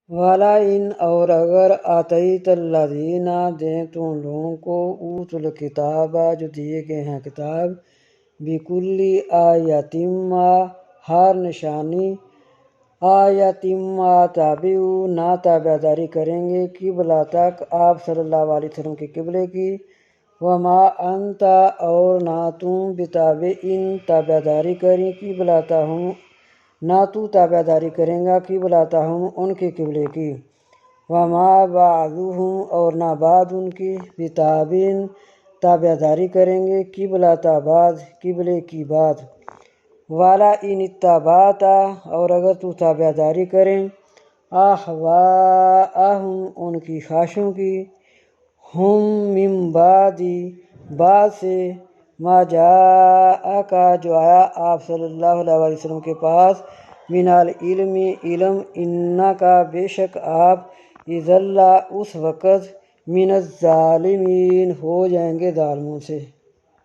والا ان اور اگر آتیت الذین دیں تم لوگوں کو اوت الکتاب جو دیے گئے ہیں کتاب بکل آیتم ہر نشانی آیتم تابعو نہ تابع داری کریں گے قبلتک آپ صلی اللہ علیہ وسلم کے قبلے کی وما انت اور نہ تم بتابع تابع داری کریں قبلتہم نہ تو تابع داری کریں گا قبلتہم ان کے قبلے کی وما بعضہم اور نہ بعض ان کی بتابع تابع داری کریں گے قبلۃ بعض قبلے کی بعض والا ان اتبعت اور اگر تو تابع داری کریں اہواءہم ان کی خواہشوں کی ہم من بعد سے ما جاءک جو آیا آپ صلی اللہ علیہ وسلم کے پاس من العلم علم انک بے شک آپ اذا اس وقت من الظالمین ہو جائیں گے ظالموں سے۔